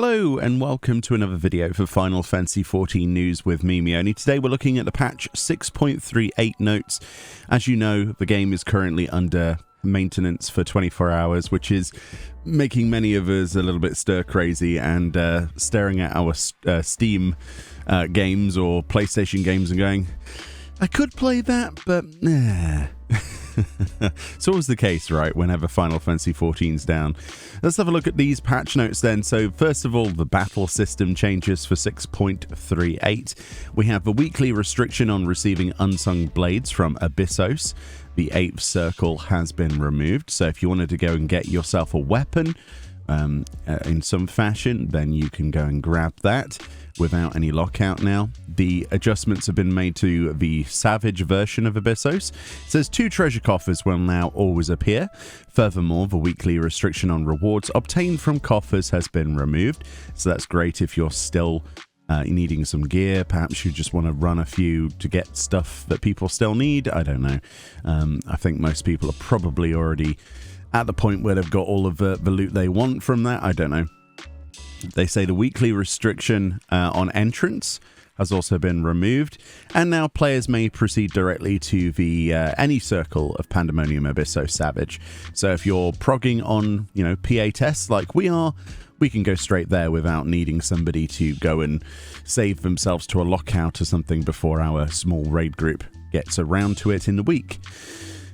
Hello and welcome to another video for Final Fantasy XIV news with me, Meoni. Today we're looking at the patch 6.38 notes. As you know, the game is currently under maintenance for 24 hours, which is making many of us a little bit stir crazy and staring at our Steam games or PlayStation games and going, I could play that, but nah. It's always the case, right, whenever Final Fantasy XIV's down. Let's have a look at these patch notes then. So first of all, the battle system changes for 6.38. We have the weekly restriction on receiving unsung blades from Abyssos. The 8th circle has been removed, so if you wanted to go and get yourself a weapon in some fashion, then you can go and grab that without any lockout now. The adjustments have been made to the Savage version of Abyssos. It says 2 treasure coffers will now always appear. Furthermore, the weekly restriction on rewards obtained from coffers has been removed. So that's great if you're still needing some gear. Perhaps you just want to run a few to get stuff that people still need. I don't know. I think most people are probably already at the point where they've got all of the loot they want from that. I don't know. They say the weekly restriction on entrance has also been removed, and now players may proceed directly to the any circle of Pandemonium Abyssos Savage. So if you're progging on, PA tests like we are, we can go straight there without needing somebody to go and save themselves to a lockout or something before our small raid group gets around to it in the week.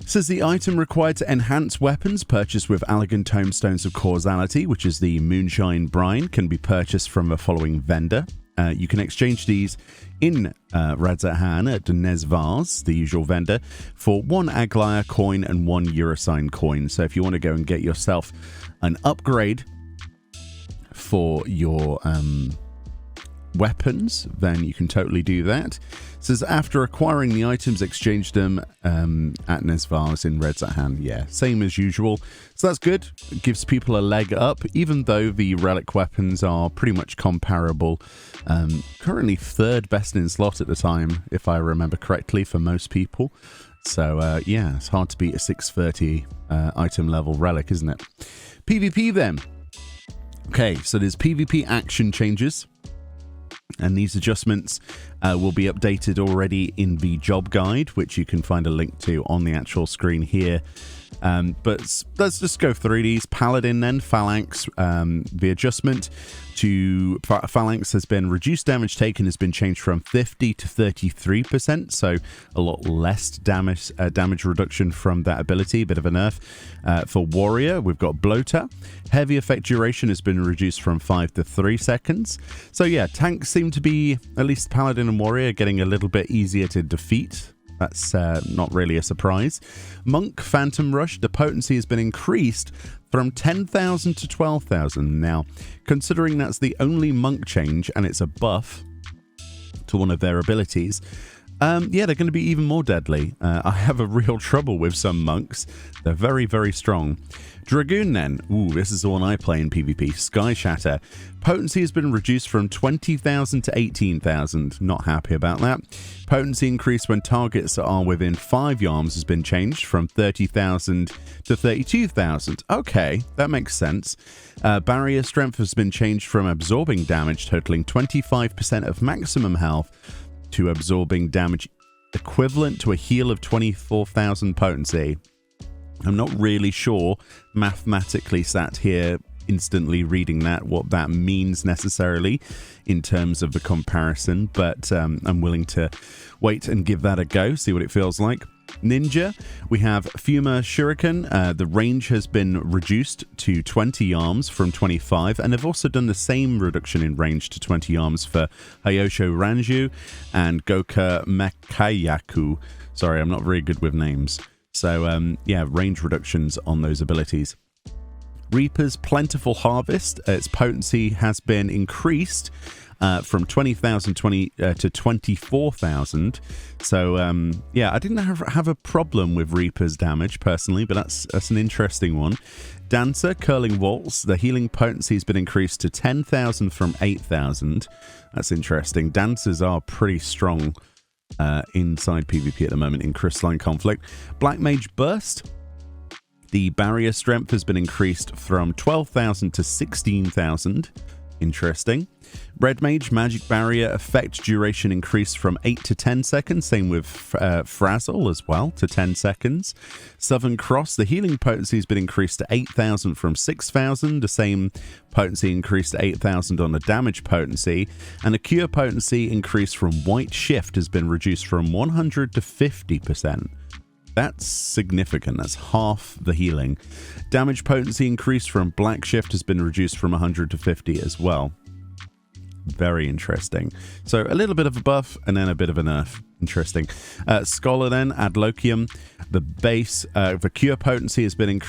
Says the item required to enhance weapons purchased with Elegant Tomestones of Causality, which is the Moonshine Brine, can be purchased from the following vendor. You can exchange these in Radzahan at Nesvars, the usual vendor, for 1 Aglaia coin and 1 Eurosine coin. So if you want to go and get yourself an upgrade for your weapons, then you can totally do that. It says after acquiring the items, exchange them at Nesvars in Radzahan. Yeah, same as usual. So that's good. It gives people a leg up, even though the relic weapons are pretty much comparable. Currently 3rd best in slot at the time, if I remember correctly, for most people. So yeah, it's hard to beat a 630 item level relic, isn't it? PvP then. Okay, so there's PvP action changes. And these adjustments will be updated already in the job guide, which you can find a link to on the actual screen here. But let's just go through these. Paladin then, Phalanx, the adjustment to Phalanx has been reduced damage taken has been changed from 50 to 33%, so a lot less damage reduction from that ability, a bit of a nerf. For Warrior, we've got Bloater. Heavy effect duration has been reduced from 5 to 3 seconds. So yeah, tanks seem to be, at least Paladin and Warrior, getting a little bit easier to defeat. That's not really a surprise. Monk, Phantom Rush, the potency has been increased from 10,000 to 12,000. Now, considering that's the only monk change and it's a buff to one of their abilities, yeah, they're going to be even more deadly. I have a real trouble with some monks. They're very, very strong. Dragoon then. Ooh, this is the one I play in PvP. Sky Shatter. Potency has been reduced from 20,000 to 18,000. Not happy about that. Potency increase when targets are within 5 yards has been changed from 30,000 to 32,000. Okay, that makes sense. Barrier strength has been changed from absorbing damage totaling 25% of maximum health to absorbing damage equivalent to a heal of 24,000 potency. I'm not really sure mathematically sat here instantly reading that what that means necessarily in terms of the comparison, but I'm willing to wait and give that a go, see what it feels like. Ninja, we have Fuma Shuriken. The range has been reduced to 20 arms from 25, and they've also done the same reduction in range to 20 arms for Hayosho Ranju and Goka Mekayaku. Sorry, I'm not very good with names. So, yeah, range reductions on those abilities. Reaper's Plentiful Harvest. Its potency has been increased from 20,000 to 24,000. So, yeah, I didn't have a problem with Reaper's damage, personally, but that's an interesting one. Dancer, Curling Waltz. The healing potency has been increased to 10,000 from 8,000. That's interesting. Dancers are pretty strong inside PvP at the moment in Crystalline Conflict. Black Mage Burst. The barrier strength has been increased from 12,000 to 16,000. Interesting. Red Mage Magic Barrier effect duration increased from 8 to 10 seconds. Same with Frazzle as well, to 10 seconds. Southern Cross, the healing potency has been increased to 8,000 from 6,000. The same potency increased to 8,000 on the damage potency. And the cure potency increased from White Shift has been reduced from 100 to 50%. That's significant. That's half the healing. Damage potency increased from Black Shift has been reduced from 100 to 50 as well. Very interesting. So a little bit of a buff and then a bit of a nerf. Interesting. Scholar then, Adloquium. The base, the cure potency has been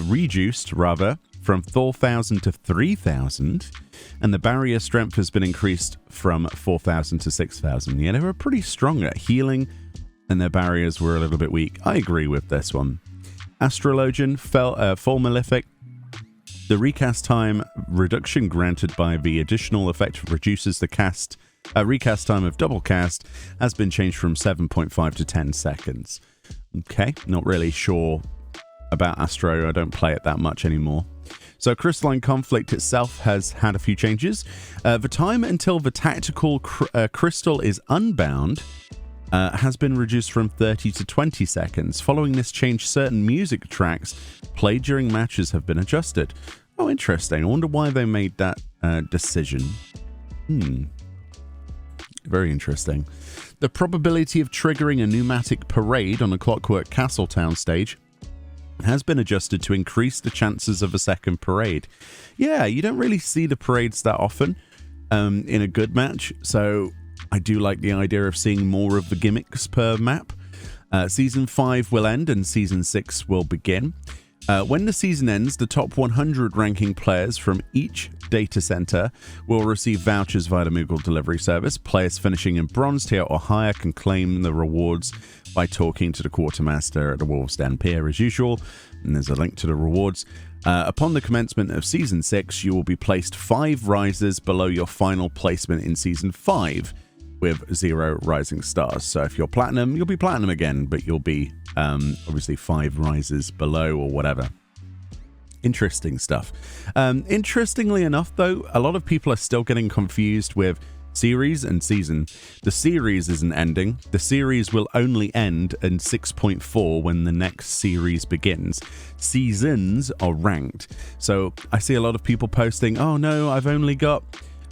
reduced, rather, from 4,000 to 3,000. And the barrier strength has been increased from 4,000 to 6,000. Yeah, they were pretty strong at healing, and their barriers were a little bit weak. I agree with this one. Astrologian, Full Malefic. The recast time reduction granted by the additional effect reduces the recast time of double cast has been changed from 7.5 to 10 seconds. Okay, not really sure about Astro. I don't play it that much anymore. So Crystalline Conflict itself has had a few changes. The time until the tactical crystal is unbound has been reduced from 30 to 20 seconds. Following this change, certain music tracks played during matches have been adjusted. Oh, interesting. I wonder why they made that decision. Very interesting. The probability of triggering a pneumatic parade on a Clockwork Castletown stage has been adjusted to increase the chances of a second parade. Yeah, you don't really see the parades that often in a good match, so I do like the idea of seeing more of the gimmicks per map. Season 5 will end and Season 6 will begin. When the season ends, the top 100 ranking players from each data center will receive vouchers via the Moogle delivery service. Players finishing in bronze tier or higher can claim the rewards by talking to the quartermaster at the Wolves Den Pier as usual. And there's a link to the rewards. Upon the commencement of Season 6, you will be placed 5 rises below your final placement in Season 5. With 0 rising stars. So if you're platinum, you'll be platinum again, but you'll be obviously 5 rises below or whatever. Interesting stuff. Interestingly enough, though, a lot of people are still getting confused with series and season. The series isn't ending. The series will only end in 6.4 when the next series begins. Seasons are ranked. So I see a lot of people posting, oh no,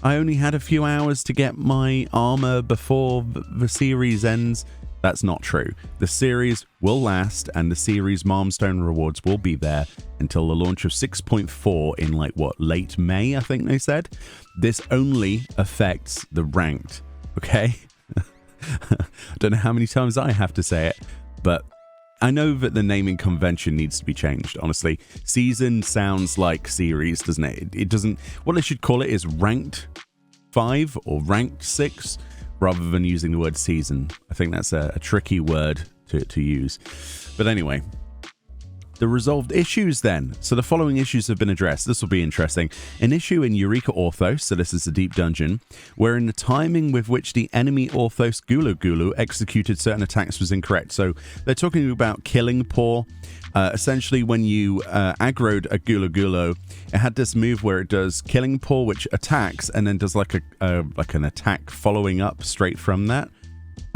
I only had a few hours to get my armor before the series ends. That's not true. The series will last, and the series milestone rewards will be there until the launch of 6.4 in late May, I think they said. This only affects the ranked, okay? I don't know how many times I have to say it, but I know that the naming convention needs to be changed, honestly. Season sounds like series, doesn't it? It doesn't... What they should call it is Ranked 5 or Ranked 6, rather than using the word season. I think that's a tricky word to use. But anyway... The resolved issues then. So the following issues have been addressed. This will be interesting. An issue in Eureka Orthos, so this is a deep dungeon, wherein the timing with which the enemy Orthos Gulu Gulu executed certain attacks was incorrect. So they're talking about Killing Paw. Essentially, when you aggroed a Gulu Gulu, it had this move where it does Killing Paw, which attacks, and then does like an attack following up straight from that.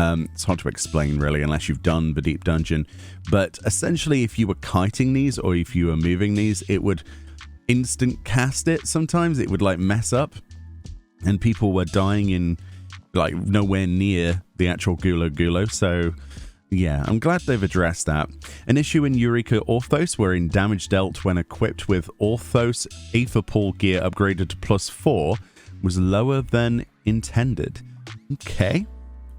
It's hard to explain, really, unless you've done the deep dungeon. But essentially, if you were kiting these or if you were moving these, it would instant cast it sometimes. It would mess up. And people were dying in nowhere near the actual Gulu Gulu. So yeah, I'm glad they've addressed that. An issue in Eureka Orthos, wherein damage dealt when equipped with Orthos Aetherpool gear upgraded to +4 was lower than intended. Okay.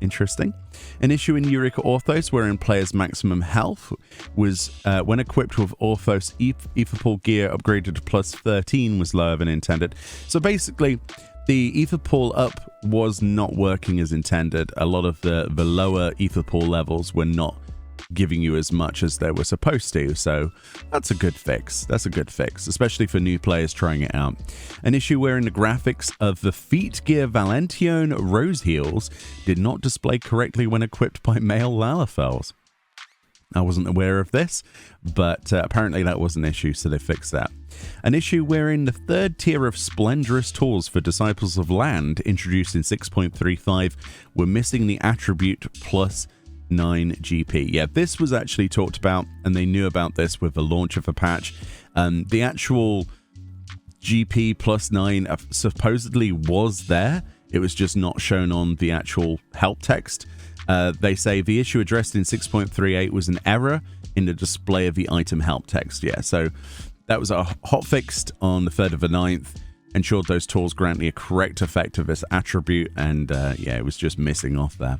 Interesting. An issue in Eureka Orthos wherein players' maximum health was, when equipped with Orthos Aetherpool gear upgraded to +13 was lower than intended. So basically, the Aetherpool up was not working as intended. A lot of the lower Aetherpool levels were not giving you as much as they were supposed to. So that's a good fix. That's a good fix, especially for new players trying it out. An issue wherein the graphics of the Feet Gear Valentione Rose Heels did not display correctly when equipped by male Lalafels. I wasn't aware of this, but apparently that was an issue, so they fixed that. An issue wherein the third tier of Splendorous Tools for Disciples of Land, introduced in 6.35, were missing the attribute plus 9 GP. Yeah, this was actually talked about, and they knew about this with the launch of a patch. The actual GP plus 9 supposedly was there. It was just not shown on the actual help text. They say the issue addressed in 6.38 was an error in the display of the item help text. Yeah, so that was a hotfixed on the 3rd of the 9th, ensured those tools grant the correct effect of this attribute, and yeah, it was just missing off there.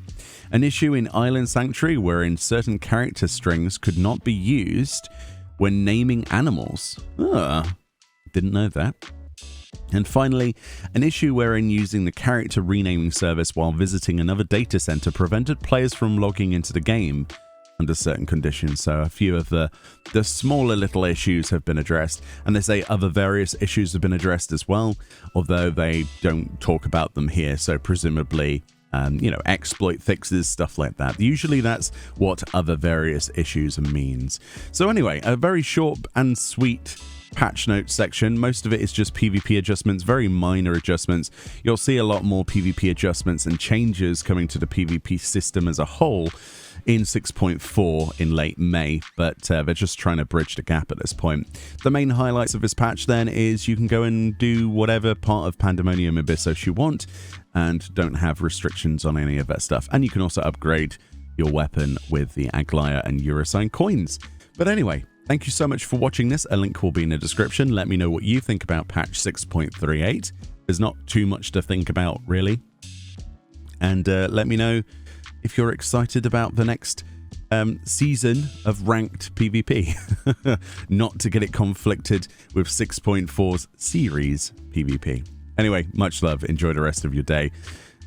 An issue in Island Sanctuary wherein certain character strings could not be used when naming animals. Didn't know that. And finally, an issue wherein using the character renaming service while visiting another data center prevented players from logging into the game under certain conditions. So a few of the smaller little issues have been addressed, and they say other various issues have been addressed as well, although they don't talk about them here. So presumably, exploit fixes, stuff like that. Usually that's what other various issues means. So anyway, a very short and sweet patch notes section. Most of it is just PvP adjustments, very minor adjustments. You'll see a lot more PvP adjustments and changes coming to the PvP system as a whole in 6.4 in late May, but they're just trying to bridge the gap at this point. The main highlights of this patch then is you can go and do whatever part of Pandemonium Abyssos you want and don't have restrictions on any of that stuff. And you can also upgrade your weapon with the Aglaia and Eurosign coins. But anyway, thank you so much for watching this. A link will be in the description. Let me know what you think about patch 6.38. There's not too much to think about, really. And let me know if you're excited about the next season of ranked PvP. Not to get it conflicted with 6.4's series PvP. Anyway, much love. Enjoy the rest of your day.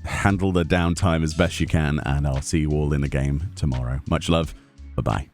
Handle the downtime as best you can, and I'll see you all in the game tomorrow. Much love. Bye-bye.